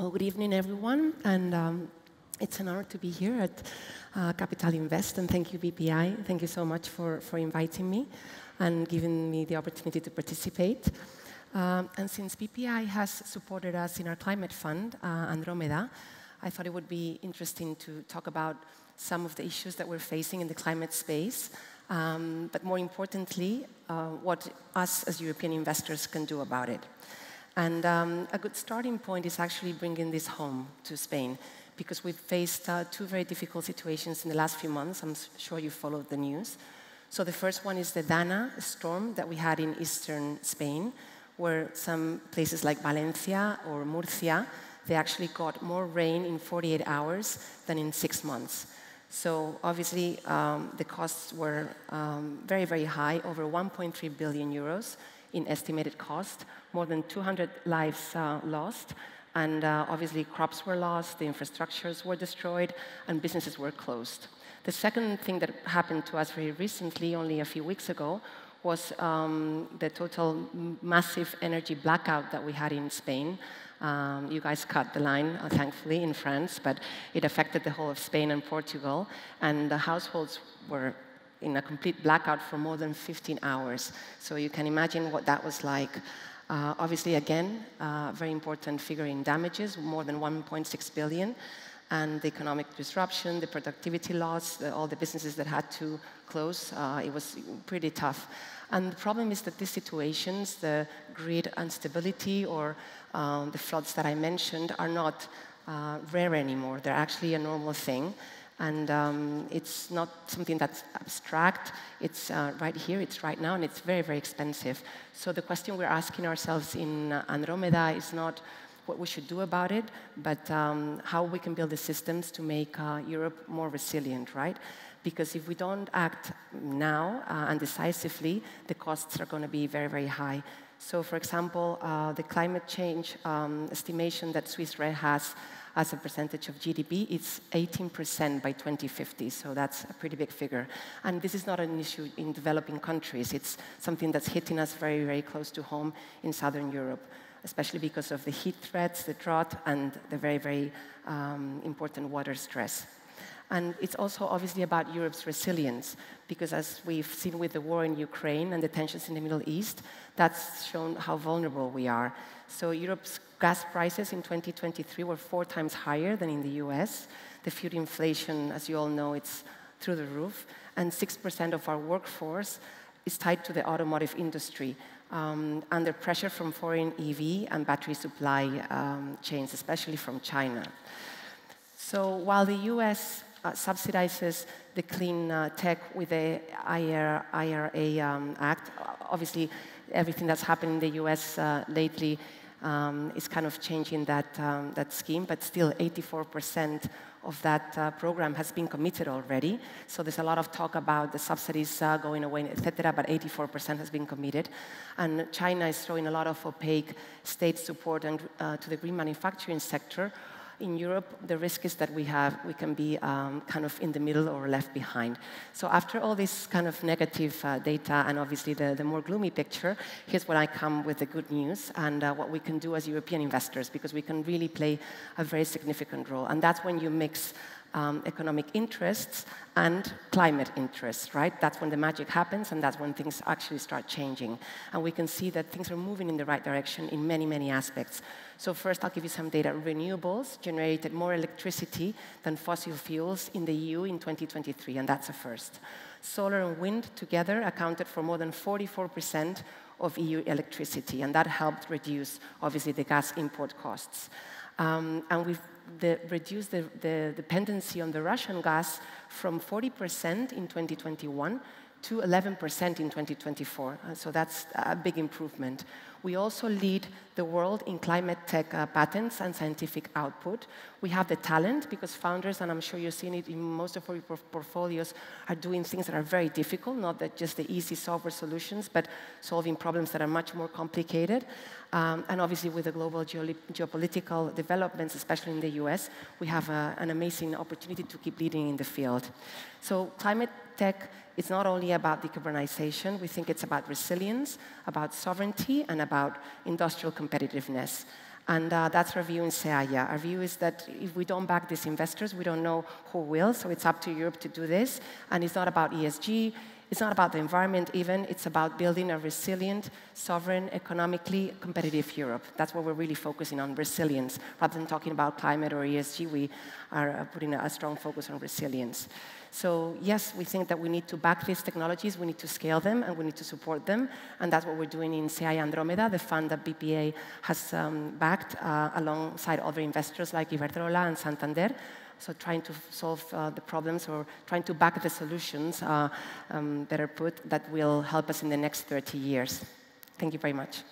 Well, good evening, everyone, and it's an honor to be here at Capital Invest, and thank you, BPI. Thank you so much for inviting me and giving me the opportunity to participate. And since BPI has supported us in our climate fund, Andromeda, I thought it would be interesting to talk about some of the issues that we're facing in the climate space, but more importantly, what us as European investors can do about it. And a good starting point is actually bringing this home to Spain, because we've faced two very difficult situations in the last few months. I'm sure you followed the news. So the first one is the Dana storm that we had in eastern Spain, where some places like Valencia or Murcia, they actually got more rain in 48 hours than in 6 months. So obviously, the costs were very, very high, over 1.3 billion euros in estimated cost, more than 200 lives lost, and obviously crops were lost, the infrastructures were destroyed, and businesses were closed. The second thing that happened to us very recently, only a few weeks ago, was the total massive energy blackout that we had in Spain. You guys cut the line, thankfully, in France, but it affected the whole of Spain and Portugal, and the households were in a complete blackout for more than 15 hours. So you can imagine what that was like. Obviously, again, very important figure in damages, more than 1.6 billion, and the economic disruption, the productivity loss, all the businesses that had to close, it was pretty tough. And the problem is that these situations, the grid instability or the floods that I mentioned, are not rare anymore. They're actually a normal thing. And it's not something that's abstract. It's right here, it's right now, and it's very, very expensive. So the question we're asking ourselves in Andromeda is not what we should do about it, but how we can build the systems to make Europe more resilient, right? Because if we don't act now and decisively, the costs are going to be very, very high. So, for example, the climate change estimation that Swiss Re has as a percentage of GDP, it's 18% by 2050, so that's a pretty big figure. And this is not an issue in developing countries. It's something that's hitting us very, very close to home in Southern Europe, especially because of the heat threats, the drought, and the very, very important water stress. And it's also obviously about Europe's resilience, because as we've seen with the war in Ukraine and the tensions in the Middle East, that's shown how vulnerable we are. So Europe's gas prices in 2023 were 4 times higher than in the US. The food inflation, as you all know, it's through the roof. And 6% of our workforce is tied to the automotive industry, under pressure from foreign EV and battery supply chains, especially from China. So while the US subsidizes the clean tech with the IRA Act, obviously everything that's happened in the US lately is kind of changing that scheme, but still 84% of that program has been committed already. So there's a lot of talk about the subsidies going away, etc., but 84% has been committed. And China is throwing a lot of opaque state support and, to the green manufacturing sector. In Europe, the risk is that we can be kind of in the middle or left behind. So after all this kind of negative data and obviously the more gloomy picture, here's where I come with the good news and what we can do as European investors, because we can really play a very significant role. And that's when you mix economic interests and climate interests, right? That's when the magic happens, and that's when things actually start changing. And we can see that things are moving in the right direction in many, many aspects. So first, I'll give you some data. Renewables generated more electricity than fossil fuels in the EU in 2023, and that's a first. Solar and wind together accounted for more than 44% of EU electricity, and that helped reduce, obviously, the gas import costs. And we've reduced the dependency on the Russian gas from 40% in 2021 to 11% in 2024. So that's a big improvement. We also lead the world in climate tech patents and scientific output. We have the talent, because founders, and I'm sure you're seeing it in most of our portfolios, are doing things that are very difficult, not that just the easy software solutions, but solving problems that are much more complicated. And obviously, with the global geopolitical developments, especially in the US, we have an amazing opportunity to keep leading in the field. So climate tech is not only about decarbonization. We think it's about resilience, about sovereignty, and about industrial competitiveness. And that's our view in Seaya. Our view is that if we don't back these investors, we don't know who will, so it's up to Europe to do this. And it's not about ESG, it's not about the environment even, it's about building a resilient, sovereign, economically competitive Europe. That's what we're really focusing on, resilience. Rather than talking about climate or ESG, we are putting a strong focus on resilience. So yes, we think that we need to back these technologies, we need to scale them, and we need to support them. And that's what we're doing in Seaya Andromeda, the fund that BPA has backed alongside other investors like Iberdrola and Santander. So trying to solve the problems or trying to back the solutions, better put, that will help us in the next 30 years. Thank you very much.